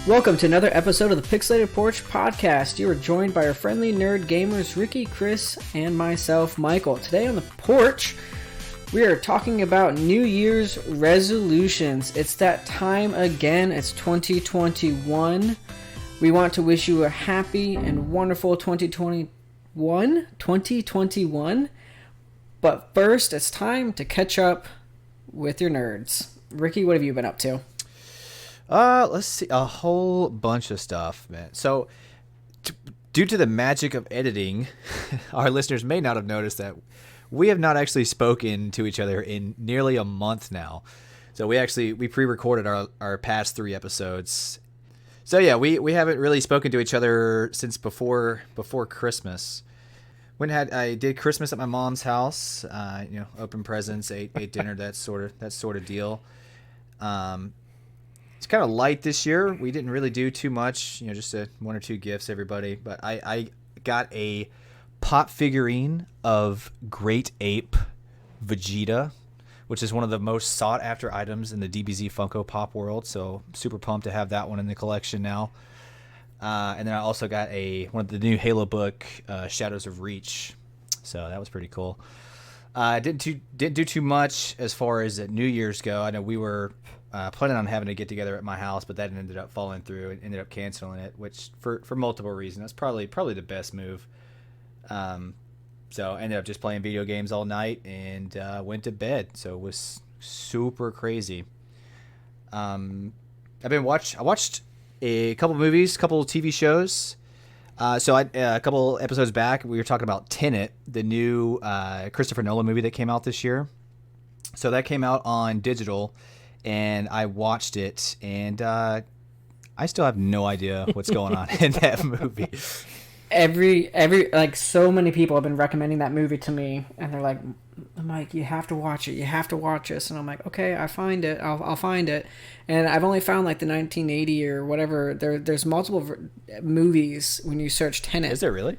Welcome to another episode of the Pixelated Porch Podcast. You are joined by our friendly nerd gamers Ricky, Chris, and myself, Michael. Today on the porch, we are talking about New Year's resolutions. It's that time again. It's 2021. We want to wish you a happy and wonderful 2021. But first, it's time to catch up with your nerds. Ricky, what have you been up to? Let's see, a whole bunch of stuff, man. So, due to the magic of editing, our listeners may not have noticed that we have not actually spoken to each other in nearly a month now. So we pre-recorded our past 3 episodes. So yeah, we haven't really spoken to each other since before Christmas. I did Christmas at my mom's house, opened presents, ate dinner, that sort of deal. It's kind of light this year. We didn't really do too much, just 1 or 2 gifts, everybody. But I got a pop figurine of Great Ape Vegeta, which is one of the most sought after items in the DBZ Funko Pop world. So super pumped to have that one in the collection now. And then I also got one of the new Halo book, Shadows of Reach. So that was pretty cool. Didn't do too much as far as New Year's go. I know we were planning on having to get together at my house, but that ended up falling through and ended up canceling it, which for multiple reasons. That's probably the best move. So I ended up just playing video games all night and went to bed. So it was super crazy. I watched a couple movies, couple TV shows. So a couple episodes back, we were talking about Tenet, the new Christopher Nolan movie that came out this year. So that came out on digital, and I watched it, and I still have no idea what's going on in that movie. So many people have been recommending that movie to me, and they're like, Mike, you have to watch it. You have to watch this. And I'm like, okay, I'll find it. And I've only found like the 1980 or whatever. There's multiple movies when you search Tenet. Is there really?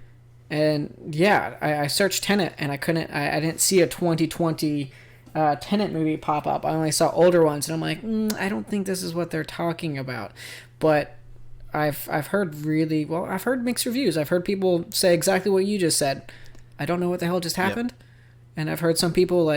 And yeah, I searched Tenet, and I didn't see a 2020 Tenet movie pop up. I only saw older ones, and I'm like, I don't think this is what they're talking about. But I've heard I've heard mixed reviews. I've heard people say exactly what you just said. I don't know what the hell just happened. Yep. And I've heard some people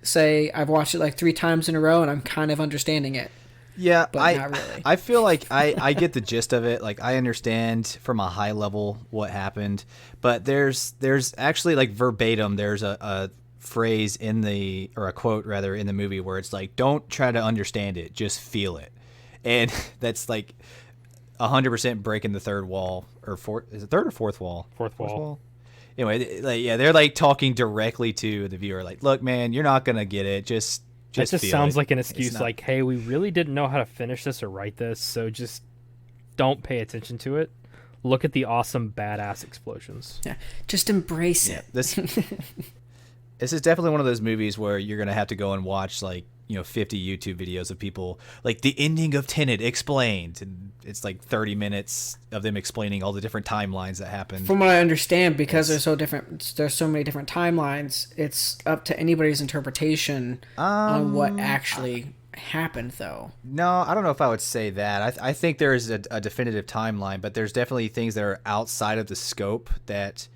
say I've watched it 3 times in a row and I'm kind of understanding it. Yeah, but not really. I feel like I get the gist of it. Like, I understand from a high level what happened, but there's actually verbatim, there's a phrase or a quote rather in the movie where it's like, don't try to understand it, just feel it. And that's 100% breaking the third wall, or is it third or fourth wall? Fourth wall. Anyway, they're talking directly to the viewer, look, man, you're not gonna get it. Just it just sounds like an excuse, not... hey, we really didn't know how to finish this or write this, so just don't pay attention to it. Look at the awesome badass explosions. Yeah, just embrace it. This is definitely one of those movies where you're gonna have to go and watch 50 YouTube videos of people the ending of Tenet explained, and it's 30 minutes of them explaining all the different timelines that happened. From what I understand, because there's so many different timelines, it's up to anybody's interpretation on what actually happened, though. No, I don't know if I would say that. I think there is a definitive timeline, but there's definitely things that are outside of the scope that...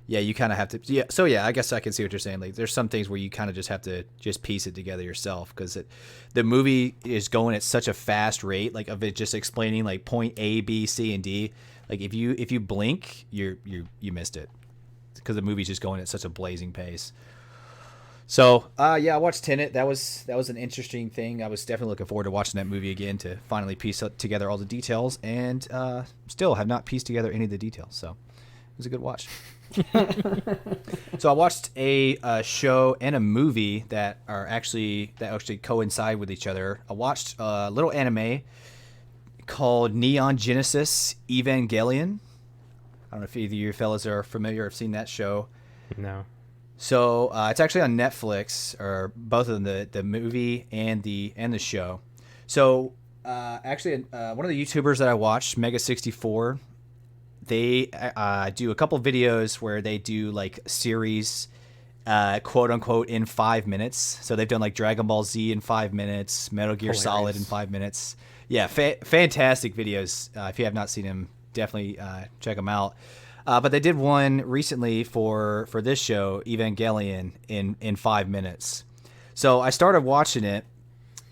Yeah, you kind of have to. Yeah, so yeah, I guess I can see what you're saying. There's some things where you kind of just have to just piece it together yourself, because the movie is going at such a fast rate, of it just explaining point A, B, C, and D. If you blink, you missed it, because the movie's just going at such a blazing pace. So yeah, I watched Tenet. That was an interesting thing. I was definitely looking forward to watching that movie again to finally piece together all the details, and still have not pieced together any of the details. So it was a good watch. So I watched a show and a movie that actually coincide with each other. I watched a little anime called Neon Genesis Evangelion. I don't know if either of you fellas are familiar or have seen that show. No. So it's actually on Netflix, or both of them, the movie and the show. So actually, one of the YouTubers that I watched, Mega64, they do a couple videos where they do series quote unquote in 5 minutes. So they've done like Dragon Ball Z in 5 minutes, Metal Gear Solid in 5 minutes. Yeah, fantastic videos. If you have not seen them, definitely check them out. But they did one recently for this show, Evangelion, in 5 minutes. So I started watching it,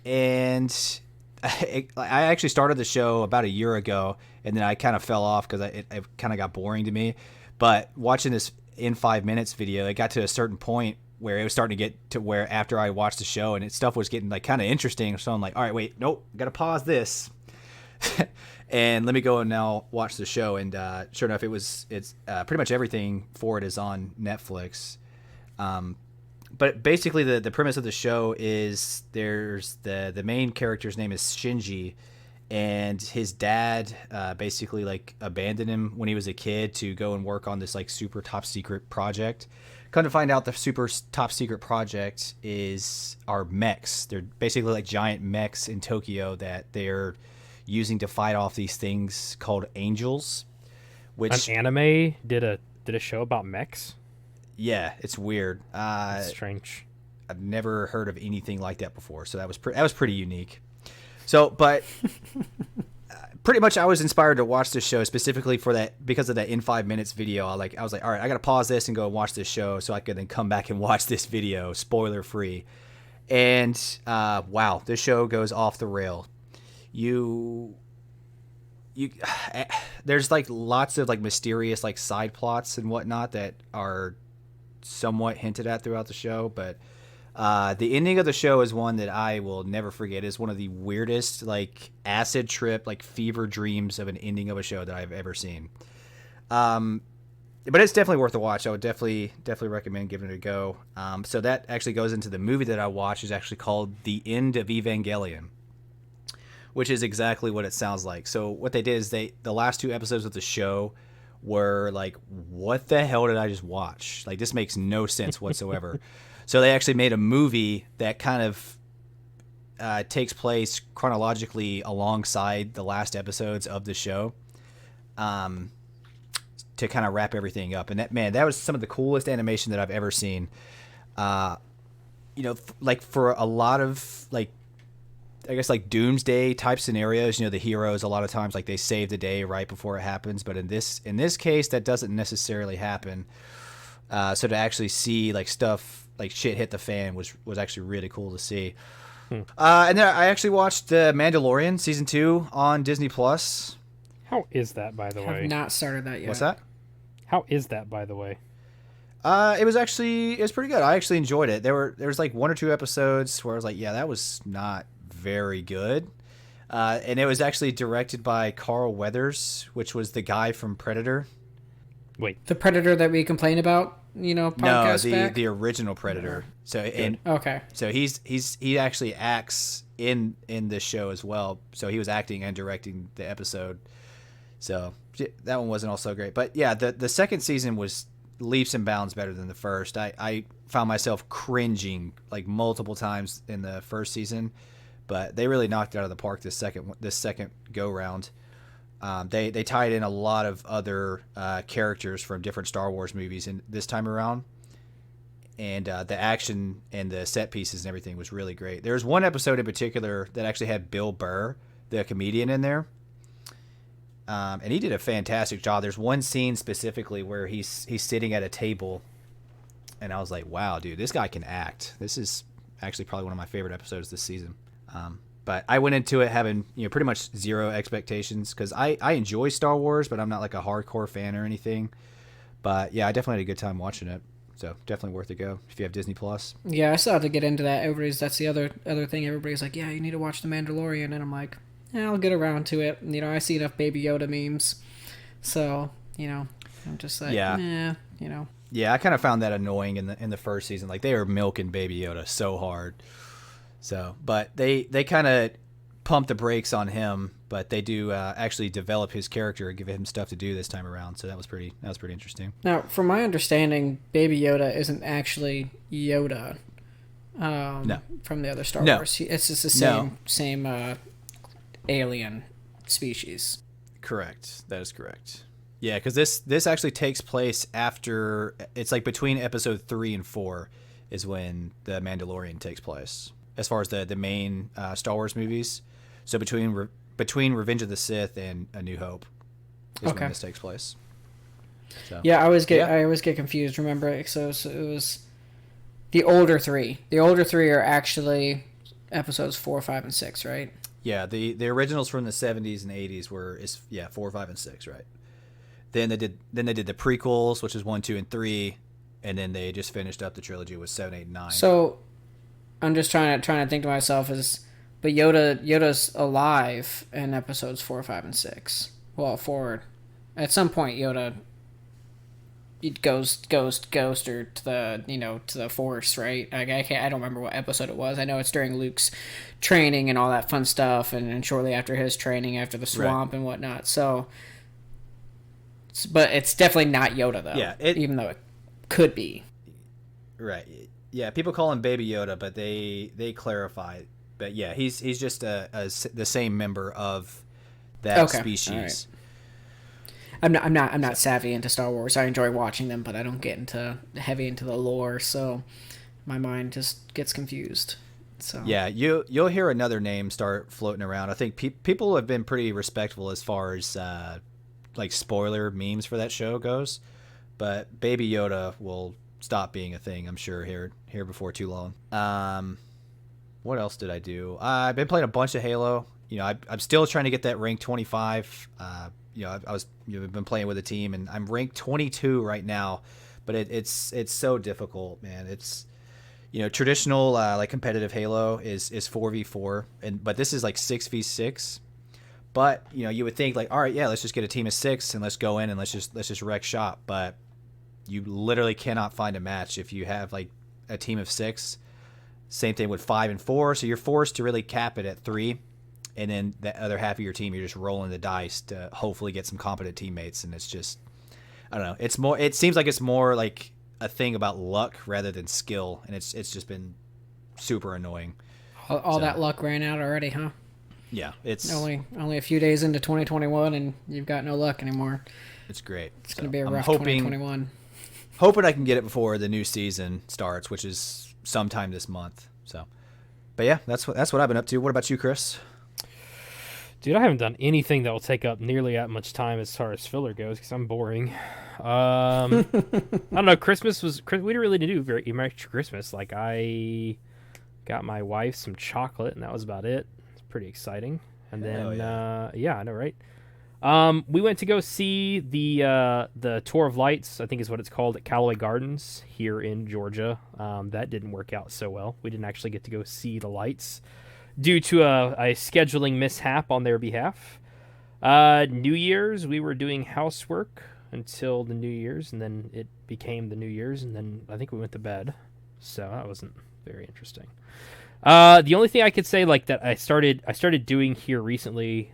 and I actually started the show about a year ago, and then I kind of fell off because it kind of got boring to me. But watching this in 5 minutes video, it got to a certain point where it was starting to get to where after I watched the show and stuff was getting like kind of interesting. So I'm like, all right, wait, nope, got to pause this. And let me go and now watch the show. And sure enough, it's pretty much everything for it is on Netflix. But basically the premise of the show is there's the main character's name is Shinji, and his dad basically like abandoned him when he was a kid to go and work on this like super top secret project. Come to find out, the super top secret project are mechs. They're basically like giant mechs in Tokyo that they're using to fight off these things called angels. Which an anime did a show about mechs? Yeah, it's weird. It's strange. I've never heard of anything like that before, so that was pretty unique. So, but pretty much I was inspired to watch this show specifically for that because of that in 5 minutes video. I was like, all right, I got to pause this and go and watch this show so I could then come back and watch this video, spoiler free. And wow, this show goes off the rail. There's like lots of like mysterious like side plots and whatnot that are somewhat hinted at throughout the show, but the ending of the show is one that I will never forget. It's one of the weirdest like acid trip like fever dreams of an ending of a show that I've ever seen. But it's definitely worth a watch. I would definitely recommend giving it a go. So that actually goes into the movie that I watched. Is actually called The End of Evangelion, which is exactly what it sounds like. So what they did is the last 2 episodes of the show were like, what the hell did I just watch? Like, this makes no sense whatsoever. So they actually made a movie that kind of takes place chronologically alongside the last episodes of the show, to kind of wrap everything up. And that was some of the coolest animation that I've ever seen. Like for a lot of like, I guess like doomsday type scenarios, the heroes a lot of times like they save the day right before it happens, but in this case that doesn't necessarily happen. So to actually see like stuff like shit hit the fan was actually really cool to see. And then I actually watched The Mandalorian season 2 on Disney Plus. How is that, by the way? I've not started that yet. What's that? How is that, by the way? It was pretty good. I actually enjoyed it. There was like 1 or 2 episodes where I was like, yeah, that was not very good. And it was actually directed by Carl Weathers, which was the guy from Predator. Wait, the Predator that we complain about, podcast back? The original Predator. So and okay. So he actually acts in this show as well. So he was acting and directing the episode. So that one wasn't all so great. But yeah, the second season was leaps and bounds better than the first. I found myself cringing like multiple times in the first season. But they really knocked it out of the park this second go round. They tied in a lot of other characters from different Star Wars movies in this time around, and the action and the set pieces and everything was really great. There was one episode in particular that actually had Bill Burr, the comedian, in there, and he did a fantastic job. There's one scene specifically where he's sitting at a table, and I was like, wow, dude, this guy can act. This is actually probably one of my favorite episodes this season. But I went into it having pretty much zero expectations because I enjoy Star Wars, but I'm not like a hardcore fan or anything. But yeah, I definitely had a good time watching it. So definitely worth a go if you have Disney Plus. Yeah, I still have to get into that. That's the other thing. Everybody's like, yeah, you need to watch The Mandalorian, and I'm like, yeah, I'll get around to it. I see enough Baby Yoda memes, so I'm just like, yeah. Yeah, I kind of found that annoying in the first season. Like they were milking Baby Yoda so hard. So, but they kind of pump the brakes on him, but they do actually develop his character and give him stuff to do this time around. So that was pretty interesting. Now, from my understanding, Baby Yoda isn't actually Yoda. No. From the other Star Wars, it's just the same alien species. Correct. That is correct. Yeah, because this actually takes place after, it's like between episode 3 and 4 is when the Mandalorian takes place, as far as the main Star Wars movies. So between Revenge of the Sith and A New Hope is when this takes place. So, yeah, I always get confused. Remember, so it was the older three. The older three are actually episodes 4, 5, and 6, right? Yeah, the originals from the 70s and 80s were 4, 5, and 6, right? Then they did the prequels, which is 1, 2, and 3, and then they just finished up the trilogy with 7, 8, and 9. So I'm just trying to think to myself but Yoda's alive in episodes 4, 5, and 6. Well, at some point Yoda goes or to the Force, right? I don't remember what episode it was. I know it's during Luke's training and all that fun stuff, and shortly after his training, after the swamp and whatnot. So, but it's definitely not Yoda though. Yeah, even though it could be. Right. Yeah, people call him Baby Yoda, but they clarify. But yeah, he's just the same member of that species. I'm not savvy into Star Wars. I enjoy watching them, but I don't get heavy into the lore, so my mind just gets confused. So yeah, you'll hear another name start floating around. I think people have been pretty respectful as far as like spoiler memes for that show goes, but Baby Yoda will stop being a thing, I'm sure, here before too long. What else did I do? I've been playing a bunch of Halo. I'm still trying to get that rank 25. I've been playing with a team, and I'm ranked 22 right now, but it's so difficult, man. It's traditional like competitive Halo is 4v4, but this is like 6v6. But you would think like, all right, yeah, let's just get a team of 6 and let's go in and let's just wreck shop. But you literally cannot find a match if you have like a team of 6. Same thing with 5 and 4. So you're forced to really cap it at 3. And then the other half of your team, you're just rolling the dice to hopefully get some competent teammates. And it's just, I don't know. It seems like it's more like a thing about luck rather than skill. And it's just been super annoying. All that luck ran out already, huh? Yeah, it's only a few days into 2021, and you've got no luck anymore. It's great. It's gonna be a rough 2021. Hoping I can get it before the new season starts, which is sometime this month. So, but yeah, that's what I've been up to. What about you, Chris? Dude, I haven't done anything that will take up nearly that much time as far as filler goes because I'm boring. I don't know. We didn't really do very much Christmas. Like, I got my wife some chocolate, and that was about it. It's pretty exciting. And then, yeah, I know, right? We went to go see the Tour of Lights, I think is what it's called, at Callaway Gardens here in Georgia. That didn't work out so well. We didn't actually get to go see the lights due to a scheduling mishap on their behalf. New Year's, we were doing housework until the New Year's, and then it became the New Year's, and then I think we went to bed. So that wasn't very interesting. The only thing I could say like that I started doing here recently.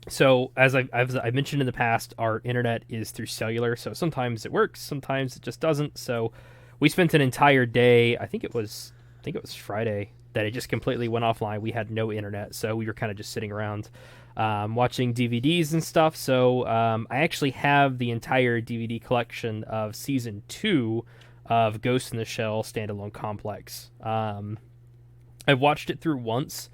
So as I've mentioned in the past, our internet is through cellular. So sometimes it works, sometimes it just doesn't. So we spent an entire day. I think it was Friday that it just completely went offline. We had no internet, so we were kind of just sitting around watching DVDs and stuff. So I actually have the entire DVD collection of season 2 of Ghost in the Shell Standalone Complex. I've watched it through once,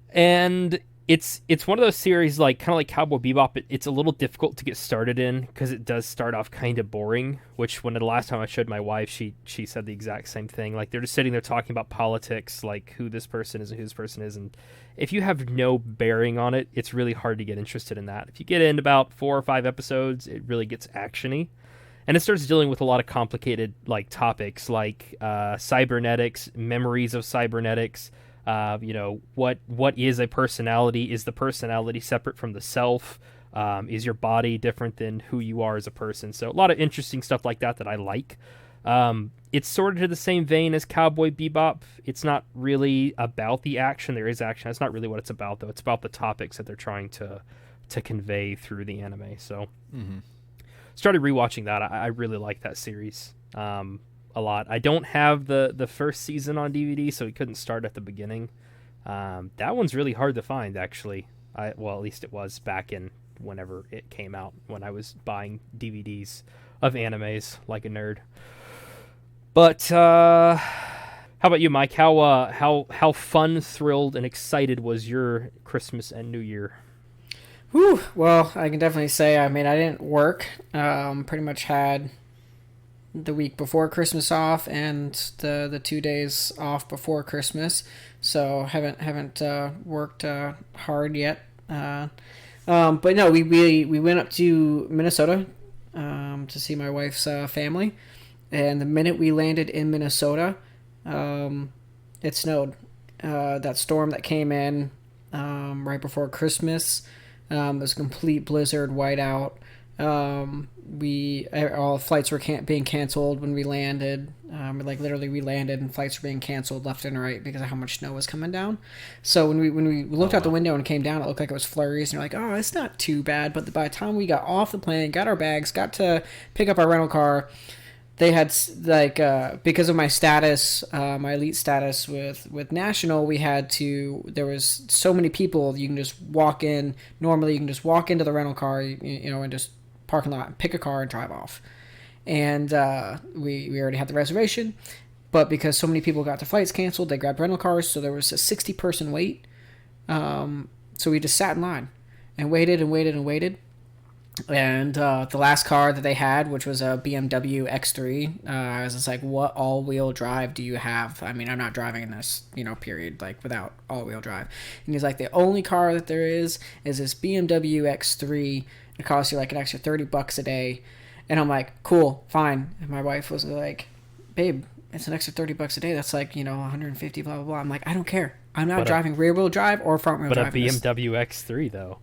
and it's one of those series like kind of like Cowboy Bebop. It's a little difficult to get started in because it does start off kind of boring. Which when the last time I showed my wife, she said the exact same thing. Like they're just sitting there talking about politics, like who this person is and who this person is, and if you have no bearing on it, it's really hard to get interested in that. If you get in about 4 or 5 episodes, it really gets actiony. And it starts dealing with a lot of complicated like topics like cybernetics, memories of cybernetics. What is a personality? Is the personality separate from the self? Is your body different than who you are as a person? So a lot of interesting stuff like that I like. It's sort of to the same vein as Cowboy Bebop. It's not really about the action. There is action. That's not really what it's about, though. It's about the topics that they're trying to convey through the anime. So started rewatching that. I really like that series a lot. I don't have the first season on DVD, so we couldn't start at the beginning. That one's really hard to find, actually. Well, at least it was back in whenever it came out, when I was buying DVDs of animes like a nerd. But how about you, Mike? How fun, thrilled, and excited was your Christmas and New Year? Whew. Well, I can definitely say, I mean, I didn't work. Pretty much had the week before Christmas off and the 2 days off before Christmas, so haven't worked hard yet. But no, we went up to Minnesota to see my wife's family, and the minute we landed in Minnesota, it snowed. That storm that came in right before Christmas, was a complete blizzard, whiteout. All flights were being canceled when we landed. Literally we landed and flights were being canceled left and right because of how much snow was coming down. So when we looked out the window and came down, it looked like it was flurries, and you're like, oh, it's not too bad. But by the time we got off the plane, got our bags, got to pick up our rental car, they had because of my status, my elite status with National, there was so many people. You can just walk in. Normally you can just walk into the rental car, and just parking lot, pick a car and drive off. And we already had the reservation, but because so many people got their flights canceled, they grabbed rental cars, so there was a 60-person wait. So we just sat in line and waited and waited and waited. And the last car that they had, which was a BMW X3, I was just like, what all-wheel drive do you have? I mean, I'm not driving in this, period, without all-wheel drive. And he's like, the only car that there is this BMW X3. It costs you an extra $30 a day. And I'm like, cool, fine. And my wife was like, babe, it's an extra $30 a day. That's 150, blah, blah, blah. I'm like, I don't care. I'm not driving rear-wheel drive or front-wheel drive. But a BMW X3, though.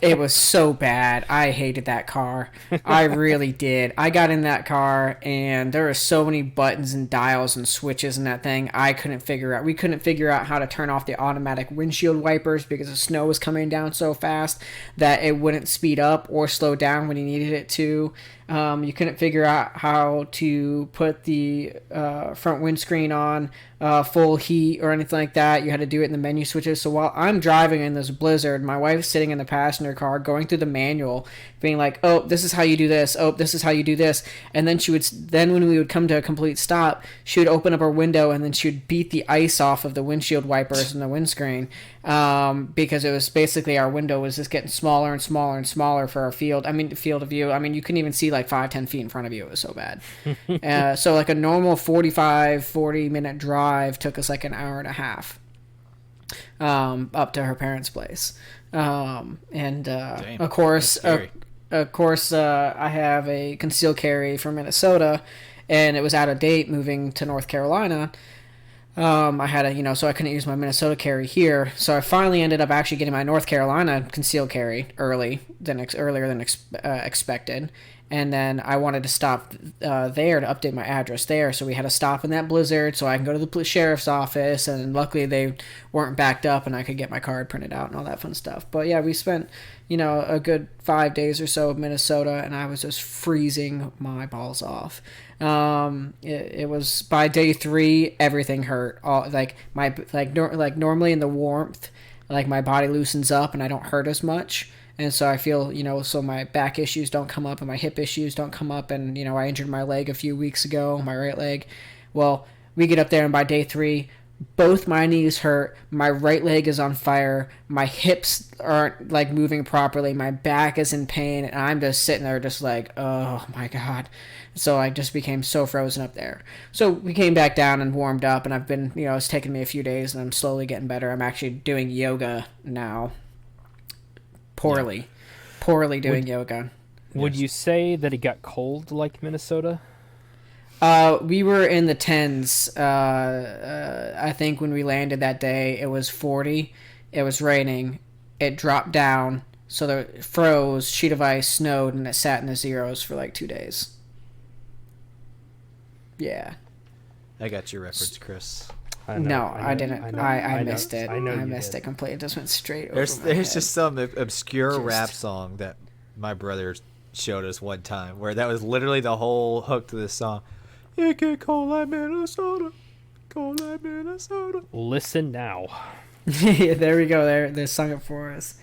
It was so bad. I hated that car. I really did. I got in that car, and there were so many buttons and dials and switches in that thing I couldn't figure out. We couldn't figure out how to turn off the automatic windshield wipers because the snow was coming down so fast that it wouldn't speed up or slow down when you needed it to. You couldn't figure out how to put the front windscreen on full heat or anything like that. You had to do it in the menu switches. So while I'm driving in this blizzard, my wife's sitting in the passenger car going through the manual, being like, oh, this is how you do this. Oh, this is how you do this. And then when we would come to a complete stop, she would open up her window and then she would beat the ice off of the windshield wipers and the windscreen, because it was basically our window was just getting smaller and smaller and smaller for our field of view. I mean, you couldn't even see 5-10 feet in front of you. It was so bad. So a normal 40-minute drive took us an hour and a half up to her parents' place. Damn, of course, I have a concealed carry from Minnesota, and it was out of date moving to North Carolina. I had so I couldn't use my Minnesota carry here. So I finally ended up actually getting my North Carolina concealed carry earlier than expected. And then I wanted to stop there to update my address there. So we had to stop in that blizzard so I can go to the sheriff's office. And luckily they weren't backed up and I could get my card printed out and all that fun stuff. But yeah, we spent, a good 5 days or so in Minnesota, and I was just freezing my balls off. It was by day 3, everything hurt. Normally in the warmth, my body loosens up and I don't hurt as much. And so I feel, so my back issues don't come up and my hip issues don't come up. And, I injured my leg a few weeks ago, my right leg. Well, we get up there and by day 3, both my knees hurt. My right leg is on fire. My hips aren't moving properly. My back is in pain. And I'm just sitting there just oh my God. So I just became so frozen up there. So we came back down and warmed up, and I've been, it's taken me a few days and I'm slowly getting better. I'm actually doing yoga now. Poorly doing yoga. Would you say that it got cold like Minnesota? We were in the 10s. I think when we landed that day, it was 40. It was raining. It dropped down, so it froze, sheet of ice, snowed, and it sat in the zeros for 2 days. Yeah. I got your reference, Chris. I didn't. I missed it. I missed it completely. It just went straight over my head. There's just some obscure rap song that my brother showed us one time where that was literally the whole hook to this song. It get cold like Minnesota. Cold like Minnesota. Listen now. Yeah, there we go. They sung it for us.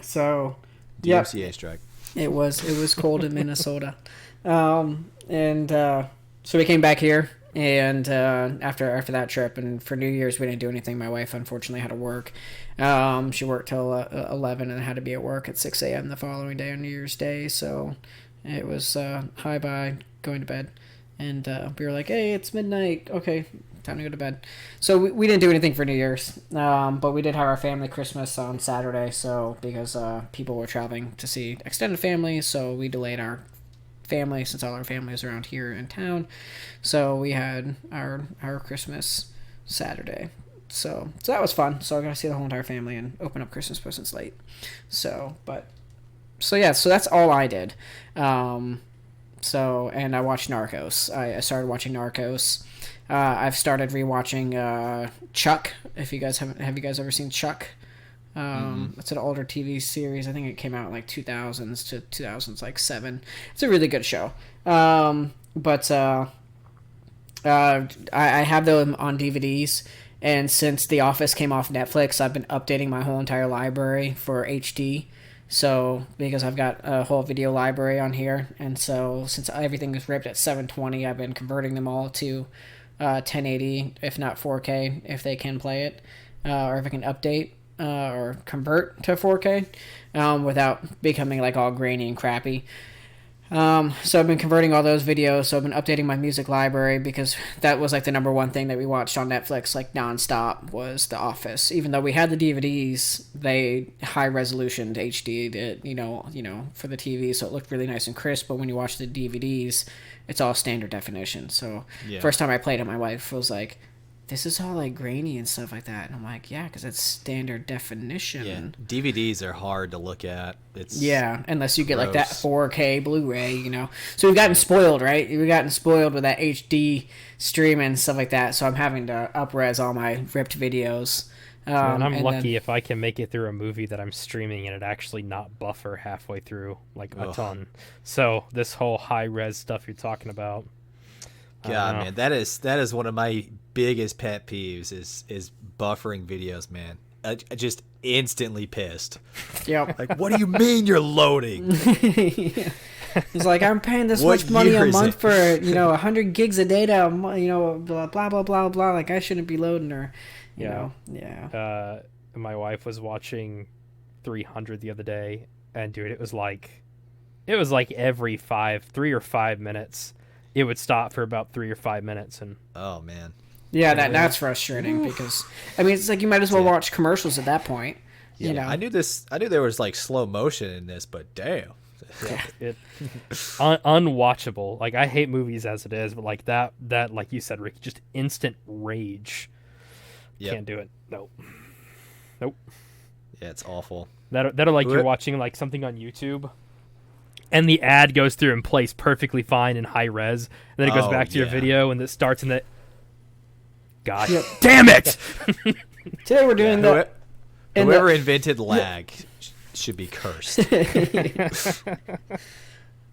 So, yep, DMCA strike. it was cold in Minnesota, and so we came back here, and after that trip, and for New Year's we didn't do anything. My wife unfortunately had to work. She worked till 11 and had to be at work at 6 a.m. the following day on New Year's Day. So it was hi bye, going to bed, and we were like, hey, it's midnight. Okay, time to go to bed. So we didn't do anything for New Year's, but we did have our family Christmas on Saturday. So because people were traveling to see extended family, so we delayed our family since all our family is around here in town. So we had our Christmas Saturday. So that was fun. So I got to see the whole entire family and open up Christmas presents late. So that's all I did. And I watched Narcos. I started watching Narcos. I've started rewatching Chuck. If you guys have you guys ever seen Chuck? It's an older TV series. I think it came out in like 2000s to 2007. It's a really good show. But I have them on DVDs, and since The Office came off Netflix, I've been updating my whole entire library for HD. So because I've got a whole video library on here, and so since everything is ripped at 720, I've been converting them all to 1080, if not 4K, if they can play it, or if I can update or convert to 4K without becoming like all grainy and crappy. So I've been converting all those videos. So I've been updating my music library because that was like the number one thing that we watched on Netflix like nonstop was The Office. Even though we had the DVDs, they high resolution HD'd it, you know, for the TV, so it looked really nice and crisp. But when you watch the DVDs, it's all standard definition. So first time I played it, my wife was like, this is all like grainy and stuff like that, and I'm like, yeah, because it's standard definition. Yeah, DVDs are hard to look at. It's unless you get like that 4K Blu-ray, you know. So we've gotten spoiled, right? We've gotten spoiled with that HD stream and stuff like that. So I'm having to up-res all my ripped videos. And I'm lucky if I can make it through a movie that I'm streaming and it actually not buffer halfway through like a ton. So this whole high-res stuff you're talking about. God, man, that is one of my biggest pet peeves is buffering videos, man. I just instantly pissed. Yep. Like, what do you mean you're loading? Yeah. It's like, I'm paying this much money a month for 100 gigs of data, blah blah blah blah blah. Like I shouldn't be loading her. You know. Yeah. My wife was watching 300 the other day, and dude, it was like every 3 or 5 minutes. It would stop for about 3 or 5 minutes, and oh man, yeah, that's frustrating because I mean it's like you might as well watch commercials at that point. Yeah, you know, I knew there was like slow motion in this, but damn, unwatchable. Like I hate movies as it is, but like that like you said, Rick, just instant rage. Can't do it. Nope. Yeah, it's awful. That are like you're watching like something on YouTube. And the ad goes through and plays perfectly fine in high res. And then it goes back to your video and it starts in the... God damn it! Today we're doing Whoever invented lag should be cursed.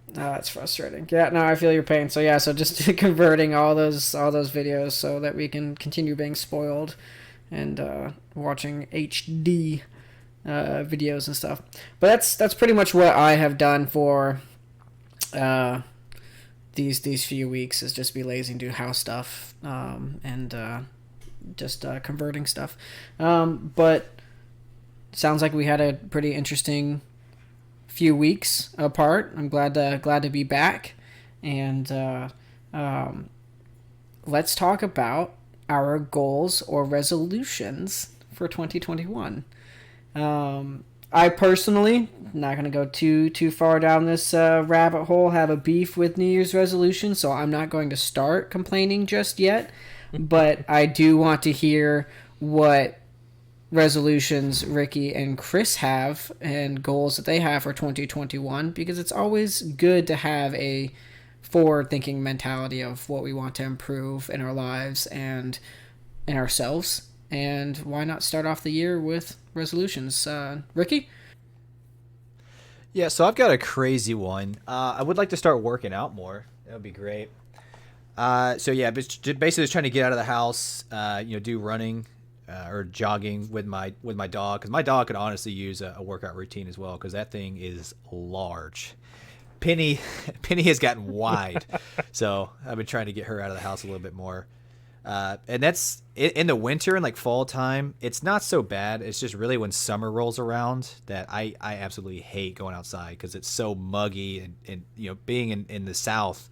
That's frustrating. Yeah, no, I feel your pain. So so just converting all those videos so that we can continue being spoiled and watching HD videos and stuff. But that's pretty much what I have done for these few weeks is just be lazy and do house stuff and just converting stuff. But sounds like we had a pretty interesting few weeks apart. I'm glad to be back, and let's talk about our goals or resolutions for 2021. I personally, not going to go too far down this rabbit hole, have a beef with New Year's resolution, so I'm not going to start complaining just yet, but I do want to hear what resolutions Ricky and Chris have and goals that they have for 2021, because it's always good to have a forward-thinking mentality of what we want to improve in our lives and in ourselves. And why not start off the year with resolutions? Ricky? Yeah, so I've got a crazy one. I would like to start working out more. That would be great. Basically just trying to get out of the house, do running, or jogging with my dog, because my dog could honestly use a workout routine as well, because that thing is large. Penny has gotten wide, so I've been trying to get her out of the house a little bit more. And that's in the winter and like fall time, it's not so bad. It's just really when summer rolls around that I absolutely hate going outside, because it's so muggy, and being in the South,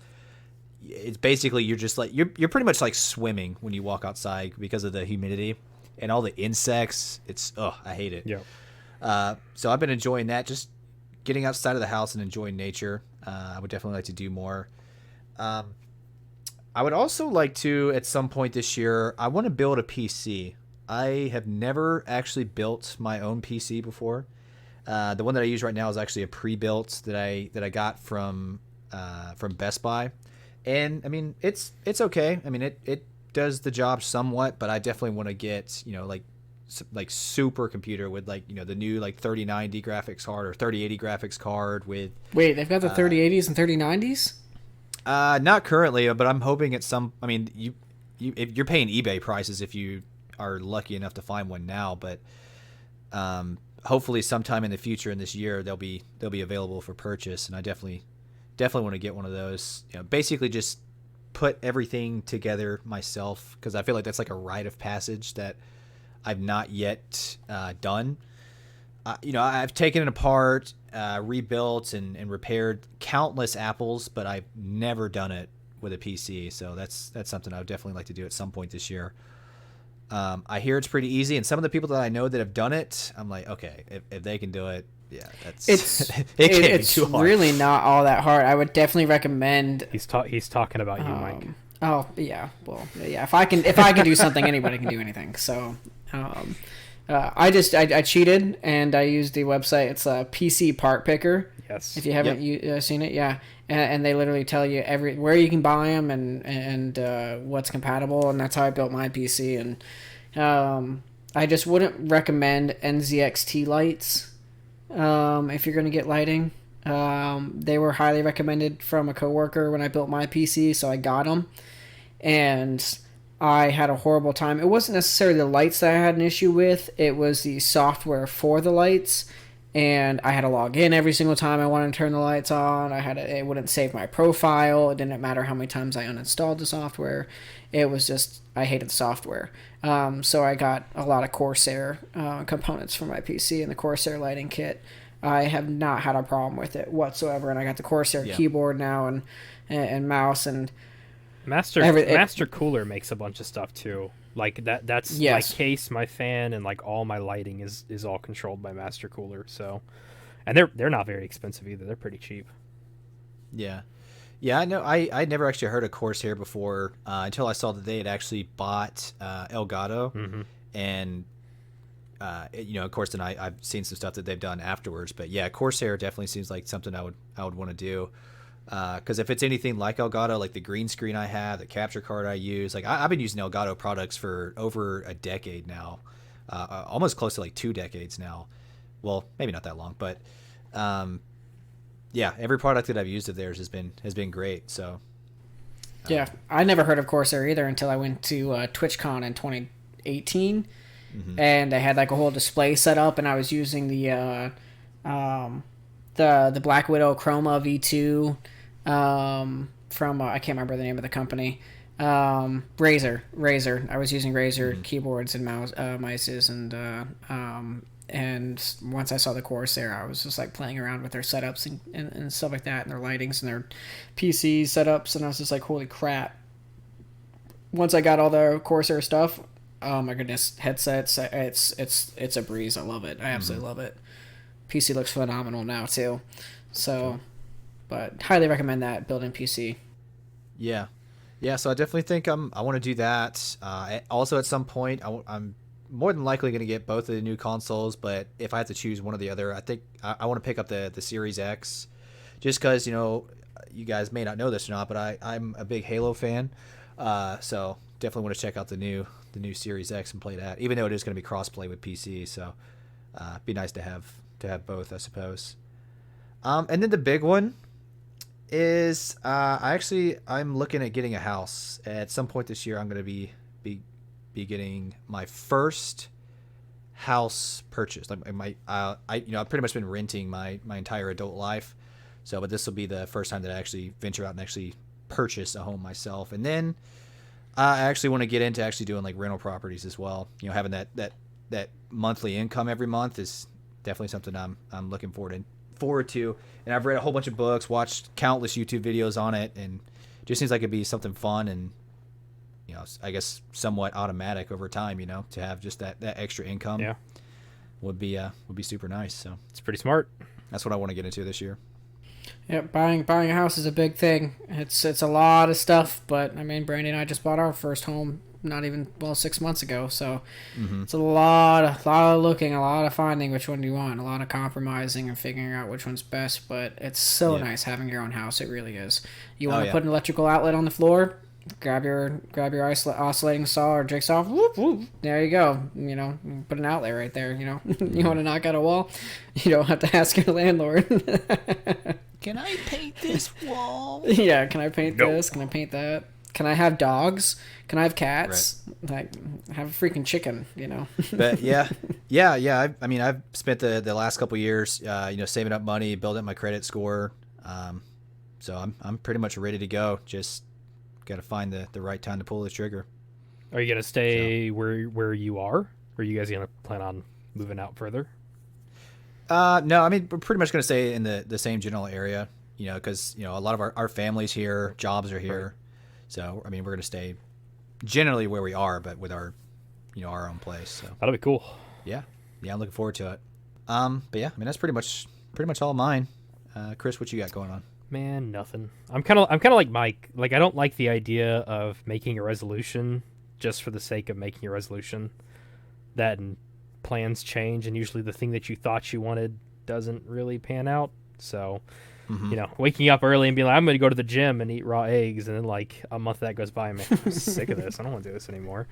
it's basically you're just like you're pretty much like swimming when you walk outside because of the humidity and all the insects. I hate it. Yeah. So I've been enjoying that, just getting outside of the house and enjoying nature. I would definitely like to do more. I would also like to, at some point this year, I want to build a PC. I have never actually built my own PC before. The one that I use right now is actually a pre-built that I got from Best Buy, and I mean it's okay. I mean it does the job somewhat, but I definitely want to get like super computer with the new 3090 graphics card or 3080 graphics card with. Wait, they've got the 3080s and 3090s? Not currently, but I'm hoping at some. I mean, if you're paying eBay prices if you are lucky enough to find one now, but hopefully sometime in the future in this year they'll be available for purchase, and I definitely want to get one of those. Basically just put everything together myself, because I feel like that's like a rite of passage that I've not yet done. I've taken it apart, rebuilt and repaired countless apples, but I've never done it with a PC. So that's something I would definitely like to do at some point this year. I hear it's pretty easy, and some of the people that I know that have done it, I'm like, okay, if they can do it, yeah, it's it can't it's be too hard. really not all that hard. I would definitely recommend. He's talking about you, Mike. Oh yeah, well yeah. If I can do something, anybody can do anything. So. I cheated and I used the website. It's a PC Part Picker. Yes. If you haven't seen it, yeah, and they literally tell you where you can buy them and what's compatible, and that's how I built my PC. And I just wouldn't recommend NZXT lights if you're going to get lighting. They were highly recommended from a coworker when I built my PC, so I got them, and I had a horrible time. It wasn't necessarily the lights that I had an issue with. It was the software for the lights, and I had to log in every single time I wanted to turn the lights on. It wouldn't save my profile. It didn't matter how many times I uninstalled the software. It was just, I hated the software. So I got a lot of Corsair components for my PC and the Corsair lighting kit. I have not had a problem with it whatsoever, and I got the Corsair keyboard now and mouse, and Master Cooler makes a bunch of stuff too. Like that's my case, my fan, and like all my lighting is all controlled by Master Cooler. So, and they're not very expensive either. They're pretty cheap. Yeah. I know. I'd never actually heard of Corsair before until I saw that they had actually bought Elgato, and of course, then I've seen some stuff that they've done afterwards. But yeah, Corsair definitely seems like something I would want to do. Because if it's anything like Elgato, like the green screen I have, the capture card I use, like I've been using Elgato products for over a decade now, almost close to like 2 decades now. Well, maybe not that long, but yeah, every product that I've used of theirs has been great. So yeah, I never heard of Corsair either until I went to TwitchCon in 2018, and they had like a whole display set up, and I was using the Black Widow Chroma V2 from I can't remember the name of the company. Razer. I was using Razer keyboards and mices, and once I saw the Corsair, I was just like playing around with their setups and stuff like that, and their lightings and their PC setups, and I was just like, holy crap. Once I got all the Corsair stuff, oh my goodness, headsets, it's a breeze. I love it. I absolutely love it. PC looks phenomenal now too, so but highly recommend that building PC. Yeah, so I definitely think I want to do that. Also at some point I'm more than likely going to get both of the new consoles, but if I have to choose one or the other, I think I want to pick up the Series X, just because you guys may not know this or not, but I'm a big Halo fan, so definitely want to check out the new Series X and play that, even though it is going to be crossplay with PC, so it'd be nice to have both, I suppose. And then the big one is I'm looking at getting a house at some point this year. I'm going to be be getting my first house purchase. Like I've pretty much been renting my entire adult life. So, but this will be the first time that I actually venture out and actually purchase a home myself. And then I actually want to get into actually doing like rental properties as well. Having that monthly income every month is definitely something I'm looking forward to. And I've read a whole bunch of books, watched countless YouTube videos on it, and it just seems like it'd be something fun and I guess somewhat automatic over time, to have just that extra income. Yeah. Would be super nice. So It's pretty smart. that's what I want to get into this year. Yeah, buying a house is a big thing. It's a lot of stuff, but I mean, Brandy and I just bought our first home not even 6 months ago, so it's a lot of looking, a lot of finding which one do you want, a lot of compromising and figuring out which one's best. But it's so nice having your own house. It really is. You want to put an electrical outlet on the floor? Grab your oscillating saw or jigsaw. Whoop, whoop. There you go. Put an outlet right there. You want to knock out a wall? You don't have to ask your landlord. Can I paint this wall? Yeah. Can I paint this? Can I paint that? Can I have dogs? Can I have cats? Right. Like, have a freaking chicken. But yeah. I've spent the last couple of years, saving up money, building up my credit score. So I'm pretty much ready to go. Just got to find the right time to pull the trigger. Are you gonna stay where you are? Or are you guys gonna plan on moving out further? No, I mean, we're pretty much gonna stay in the same general area, because a lot of our families here, jobs are here. Right. So I mean, we're gonna stay generally where we are, but with our our own place. So that'll be cool. Yeah, I'm looking forward to it. But yeah, I mean, that's pretty much all mine. Chris, what you got going on? Man, nothing. I'm kind of like Mike. Like, I don't like the idea of making a resolution just for the sake of making a resolution. That and plans change, and usually the thing that you thought you wanted doesn't really pan out. So, waking up early and being like, I'm going to go to the gym and eat raw eggs, and then like a month that goes by, I'm sick of this. I don't want to do this anymore.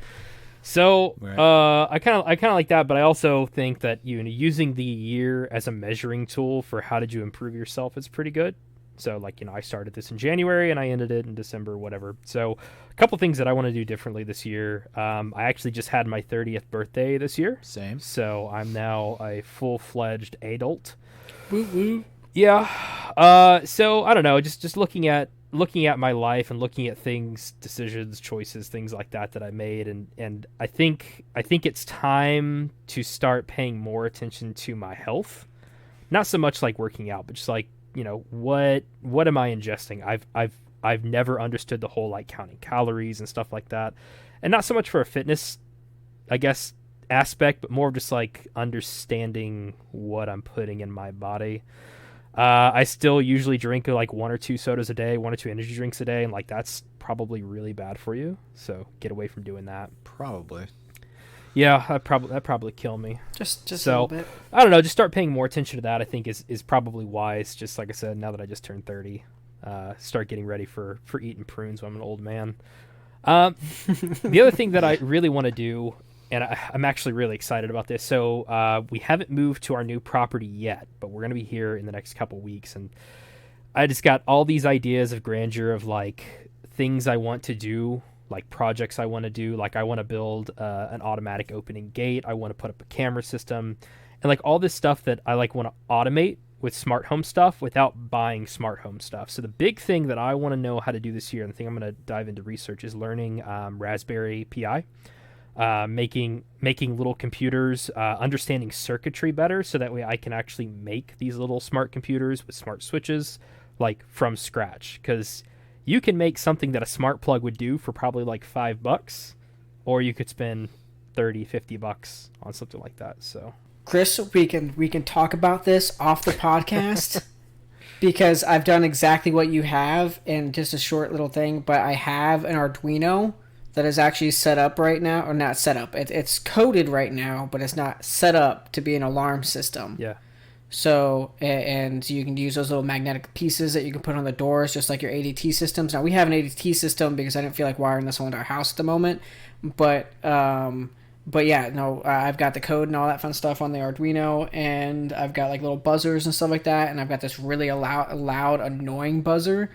So, right. I kind of like that, but I also think that using the year as a measuring tool for how did you improve yourself is pretty good. So, like, I started this in January and I ended it in December, whatever. So, a couple things that I want to do differently this year. I actually just had my 30th birthday this year. Same. So, I'm now a full-fledged adult. Woo woo. Yeah. So, I don't know. Just looking at my life and looking at things, decisions, choices, things like that I made, and I think it's time to start paying more attention to my health. Not so much like working out, but just like, what am I ingesting? I've never understood the whole like counting calories and stuff like that, and not so much for a fitness, I guess, aspect, but more of just like understanding what I'm putting in my body. I still usually drink like 1 or 2 sodas a day, 1 or 2 energy drinks a day, and like that's probably really bad for you. So get away from doing that. Probably. Yeah, that'd probably kill me. Just so, a little bit. I don't know. Just start paying more attention to that. I think is probably wise. Just like I said, now that I just turned 30, start getting ready for eating prunes when I'm an old man. The other thing that I really want to do, and I'm actually really excited about this. So we haven't moved to our new property yet, but we're gonna be here in the next couple weeks, and I just got all these ideas of grandeur of like things I want to do. Like projects I want to do, like I want to build an automatic opening gate. I want to put up a camera system, and like all this stuff that I like want to automate with smart home stuff without buying smart home stuff. So the big thing that I want to know how to do this year, and the thing I'm going to dive into research, is learning Raspberry Pi, making little computers, understanding circuitry better, so that way I can actually make these little smart computers with smart switches, like from scratch, because you can make something that a smart plug would do for probably like $5, or you could spend $30-$50 on something like that. So, Chris, we can talk about this off the podcast because I've done exactly what you have in just a short little thing. But I have an Arduino that is actually set up right now, or not set up. It's coded right now, but it's not set up to be an alarm system. Yeah. So, and you can use those little magnetic pieces that you can put on the doors, just like your ADT systems. Now, we have an ADT system because I didn't feel like wiring this one to our house at the moment. But yeah, no, I've got the code and all that fun stuff on the Arduino, and I've got like little buzzers and stuff like that, and I've got this really loud annoying buzzer.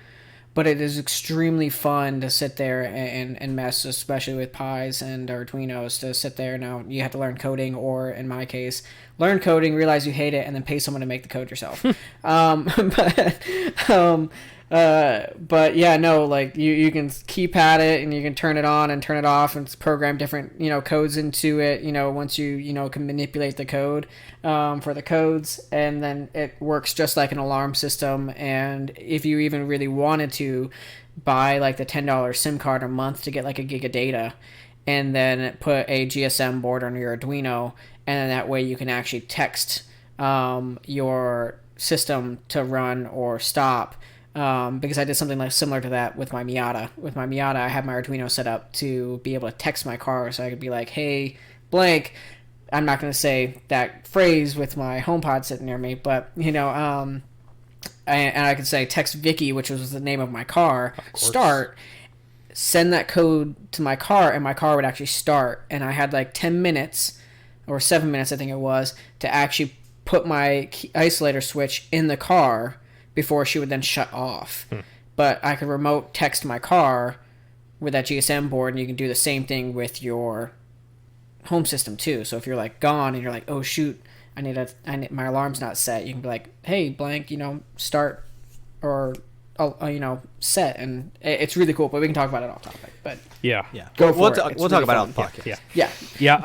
but it is extremely fun to sit there and mess, especially with Pis and Arduinos, to sit there. Now you have to learn coding, or in my case, learn coding, realize you hate it, and then pay someone to make the code yourself. But yeah, no, like you can keep at it and you can turn it on and turn it off and program different, codes into it, once you can manipulate the code for the codes, and then it works just like an alarm system. And if you even really wanted to buy like the $10 SIM card a month to get like a gig of data, and then put a GSM board on your Arduino, and then that way you can actually text your system to run or stop. Because I did something like similar to that with my Miata. With my Miata, I had my Arduino set up to be able to text my car, so I could be like, "Hey, blank." I'm not going to say that phrase with my HomePod sitting near me, but and I could say text Vicky, which was the name of my car, start. Send that code to my car, and my car would actually start. And I had like 10 minutes or 7 minutes, I think it was, to actually put my isolator switch in the car before she would then shut off. But I could remote text my car with that GSM board, and you can do the same thing with your home system too. So if you're like gone and you're like, oh shoot, I need my alarm's not set, you can be like, hey, blank, start, or set, and it's really cool. But we can talk about it off topic. But yeah, we'll talk about it on the podcast. Yeah.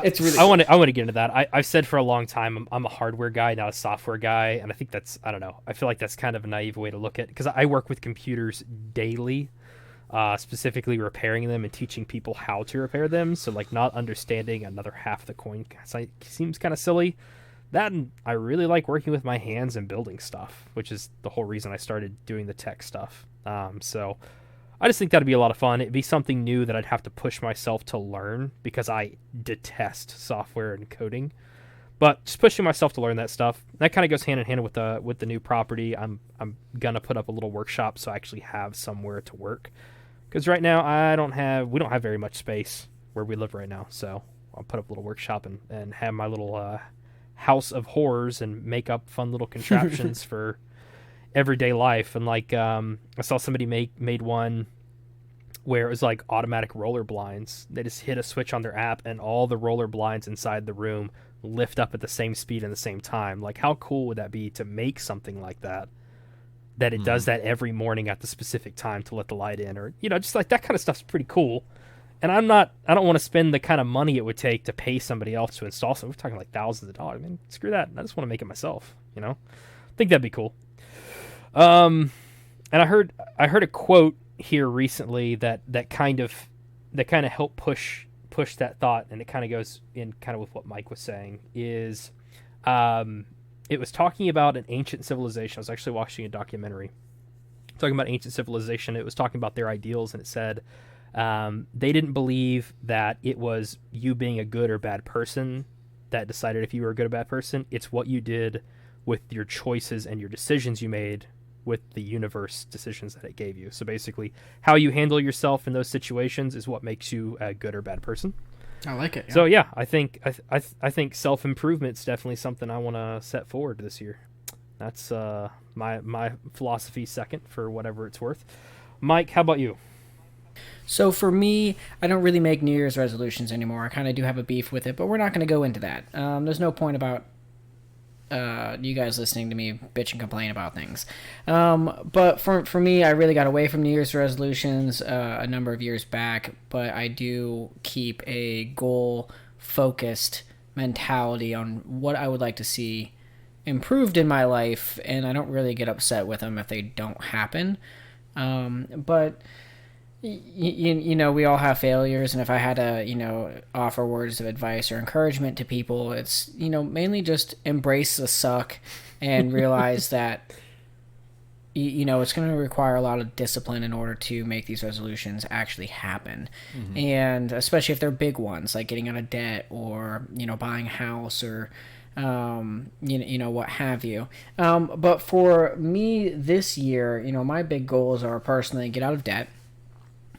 It's really. I want to get into that. I've said for a long time I'm a hardware guy, not a software guy, and I think that's, I don't know. I feel like that's kind of a naive way to look at it, because I work with computers daily, specifically repairing them and teaching people how to repair them. So like not understanding another half of the coin seems kind of silly. That, and I really like working with my hands and building stuff, which is the whole reason I started doing the tech stuff. So I just think that'd be a lot of fun. It'd be something new that I'd have to push myself to learn, because I detest software and coding. But just pushing myself to learn that stuff, that kind of goes hand in hand with the new property. I'm gonna put up a little workshop so I actually have somewhere to work, because right now we don't have very much space where we live right now. So I'll put up a little workshop and have my little house of horrors and make up fun little contraptions for everyday life. And like I saw somebody made one where it was like automatic roller blinds. They just hit a switch on their app and all the roller blinds inside the room lift up at the same speed and the same time. Like, how cool would that be to make something like that it does that every morning at the specific time to let the light in, or just like that kind of stuff's pretty cool. And I don't want to spend the kind of money it would take to pay somebody else to install something. We're talking like thousands of dollars. I mean, screw that. I just want to make it myself, I think that'd be cool. And I heard a quote here recently that kind of helped push that thought, and it kind of goes in kind of with what Mike was saying, is it was talking about an ancient civilization. I was actually watching a documentary talking about ancient civilization. It was talking about their ideals, and it said they didn't believe that it was you being a good or bad person that decided if you were a good or bad person. It's what you did with your choices and your decisions you made with the universe decisions that it gave you. So basically, how you handle yourself in those situations is what makes you a good or bad person. I like it. Yeah. So yeah, I think self-improvement's definitely something I want to set forward this year. That's my philosophy second, for whatever it's worth. Mike, how about you? So for me, I don't really make New Year's resolutions anymore. I kind of do have a beef with it, but we're not going to go into that. There's no point about you guys listening to me bitch and complain about things. But for me, I really got away from New Year's resolutions a number of years back, but I do keep a goal-focused mentality on what I would like to see improved in my life, and I don't really get upset with them if they don't happen. But we all have failures, and if I had to, offer words of advice or encouragement to people, it's, mainly just embrace the suck and realize that, it's going to require a lot of discipline in order to make these resolutions actually happen. Mm-hmm. And especially if they're big ones, like getting out of debt or, buying a house or, what have you. But for me this year, my big goals are personally get out of debt.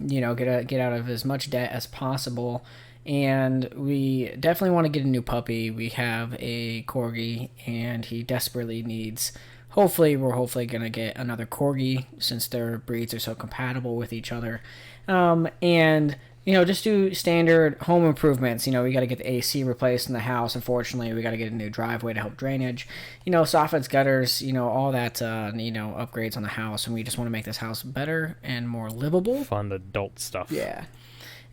Get out of as much debt as possible, and we definitely want to get a new puppy. We have a corgi, and he desperately needs hopefully we're gonna get another corgi since their breeds are so compatible with each other, and just do standard home improvements. We got to get the AC replaced in the house. Unfortunately, we got to get a new driveway to help drainage. Soffits, gutters. All that. Upgrades on the house, and we just want to make this house better and more livable. Fun adult stuff. Yeah.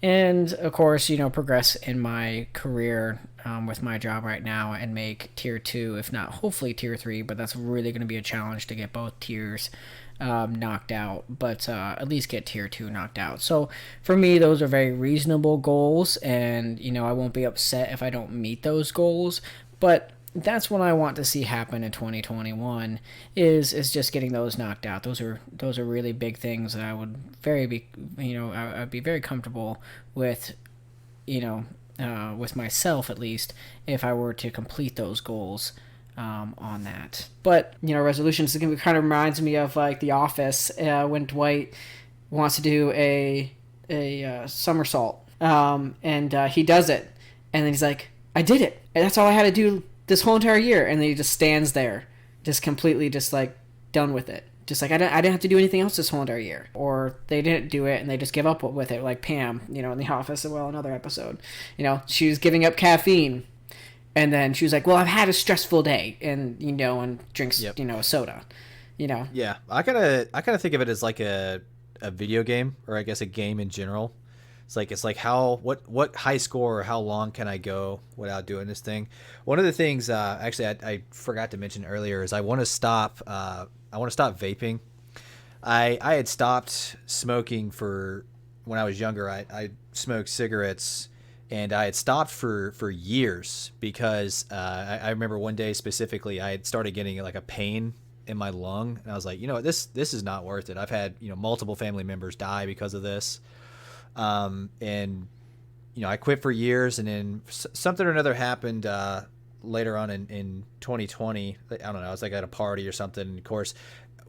And of course, progress in my career with my job right now and make tier 2, if not hopefully tier 3, but that's really going to be a challenge to get both tiers knocked out, but at least get tier 2 knocked out. So for me, those are very reasonable goals, and I won't be upset if I don't meet those goals, but that's what I want to see happen in 2021 is just getting those knocked out. Those are really big things that I would I'd be very comfortable with, with myself at least, if I were to complete those goals on that. But resolutions kind of reminds me of like The Office when Dwight wants to do a somersault, and he does it, and then he's like, I did it, and that's all I had to do this whole entire year. And then he just stands there, just completely just like done with it. Just like, I didn't have to do anything else this whole entire year. Or they didn't do it and they just give up with it, like Pam, in The Office. Well, another episode, she was giving up caffeine, and then she was like, well, I've had a stressful day, and and drinks a soda. Yeah, I kind of think of it as like a video game, or I guess a game in general. It's like what high score or how long can I go without doing this thing? One of the things actually I forgot to mention earlier is I want to stop vaping. I had stopped smoking when I was younger. I smoked cigarettes, and I had stopped for years because I remember one day specifically I had started getting like a pain in my lung, and I was like, this is not worth it. I've had multiple family members die because of this. And I quit for years, and then something or another happened later on in 2020. I don't know, I was like at a party or something, and of course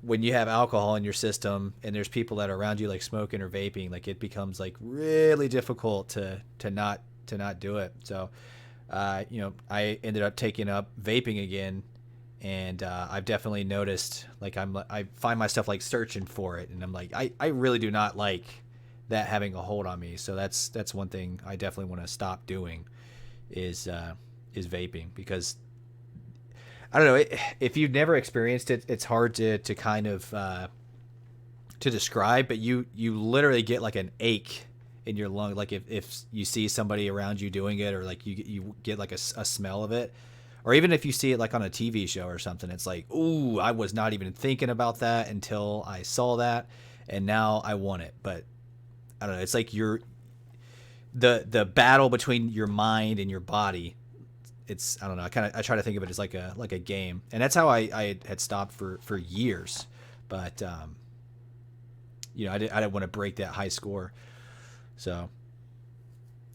when you have alcohol in your system and there's people that are around you like smoking or vaping, like it becomes like really difficult to not do it. So I ended up taking up vaping again, and I've definitely noticed like I find myself like searching for it, and I'm like I really do not like that having a hold on me. So that's one thing I definitely want to stop doing is vaping, because I don't know, if you've never experienced it, it's hard to kind of to describe, but you literally get like an ache in your lung, like if you see somebody around you doing it, or like you get like a smell of it, or even if you see it like on a TV show or something, it's like, ooh, I was not even thinking about that until I saw that, and now I want it. But I don't know, it's like the battle between your mind and your body. It's, I don't know, I try to think of it as like a game, and that's how I had stopped for years. But I didn't want to break that high score, so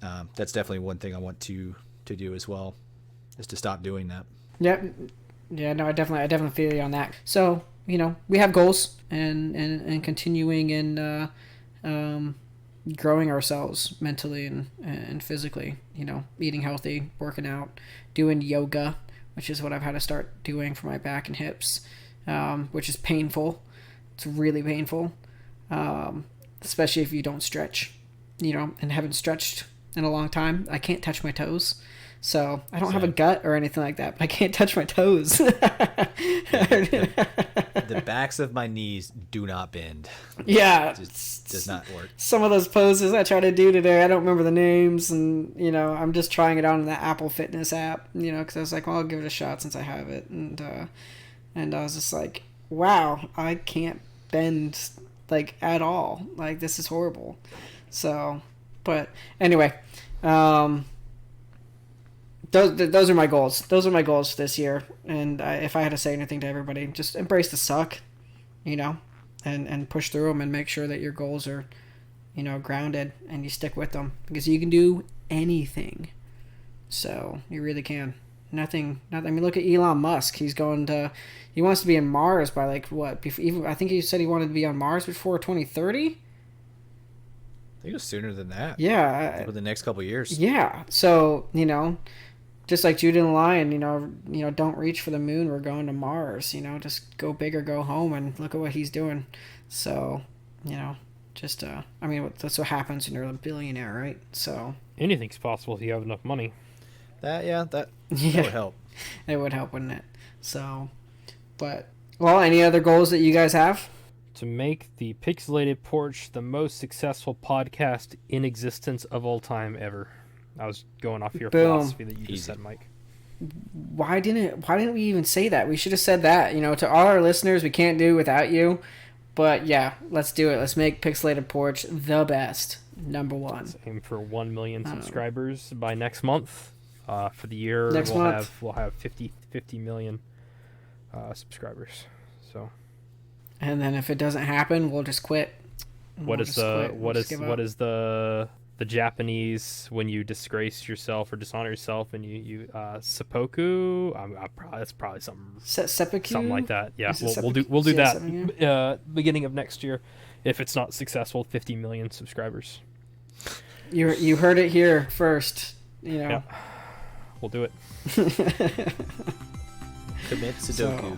that's definitely one thing I want to do as well, is to stop doing that. Yeah, no, I definitely feel you on that. So we have goals, and continuing and growing ourselves mentally and physically, eating healthy, working out, doing yoga, which is what I've had to start doing for my back and hips, which is painful. It's really painful, especially if you don't stretch, and haven't stretched in a long time. I can't touch my toes. So I don't have a gut or anything like that, but I can't touch my toes. The backs of my knees do not bend. Yeah. It just does not work. Some of those poses I try to do today, I don't remember the names, and, I'm just trying it out in the Apple Fitness app, because I was like, well, I'll give it a shot since I have it. And I was just like, wow, I can't bend, like, at all. Like, this is horrible. So, but anyway, Those are my goals. Those are my goals this year. And if I had to say anything to everybody, just embrace the suck, and push through them, and make sure that your goals are, grounded, and you stick with them, because you can do anything. So you really can. Nothing. I mean, look at Elon Musk. He wants to be in Mars by like what? I think he said he wanted to be on Mars before 2030. I think it was sooner than that. Yeah. Over the next couple of years. Yeah. So, just like Jude and the Lion, don't reach for the moon. We're going to Mars. Just go big or go home, and look at what he's doing. So, just that's what happens when you're a billionaire, right? So anything's possible if you have enough money. That would help. It would help, wouldn't it? So, but any other goals that you guys have? To make the Pixelated Porch the most successful podcast in existence of all time ever. I was going off your philosophy that you just said, Mike. Why didn't we even say that? We should have said that. To all our listeners, we can't do without you. But yeah, let's do it. Let's make Pixelated Porch the best. Number one. Let's aim for 1 million subscribers by next month. For the year, we'll have 50 million subscribers. So. And then if it doesn't happen, we'll just quit. What is the Japanese when you disgrace yourself or dishonor yourself and you seppuku? That's probably something seppuku? Something like that. Yeah, we'll do that beginning of next year if it's not successful. 50 million subscribers. You heard it here first. Yeah, we'll do it. Commit Sudoku.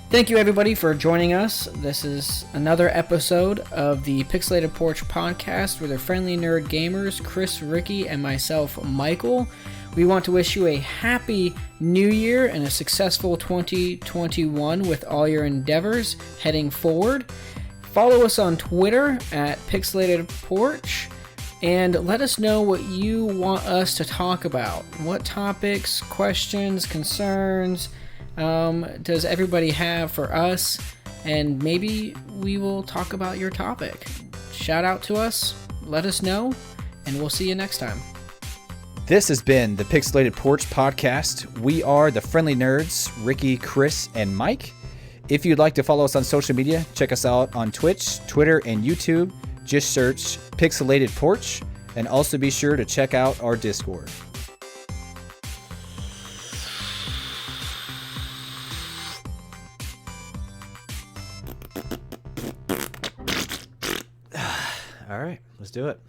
Thank you, everybody, for joining us. This is another episode of the Pixelated Porch Podcast with our friendly nerd gamers, Chris, Ricky, and myself, Michael. We want to wish you a happy new year and a successful 2021 with all your endeavors heading forward. Follow us on Twitter at Pixelated Porch and let us know what you want us to talk about. What topics, questions, concerns does everybody have for us, and maybe we will talk about your topic. Shout out to us, let us know, and we'll see you next time. This has been the Pixelated Porch Podcast. We are the Friendly Nerds, Ricky, Chris, and Mike. If you'd like to follow us on social media, check us out on Twitch, Twitter, and YouTube. Just search Pixelated Porch, and also be sure to check out our Discord. All right, let's do it.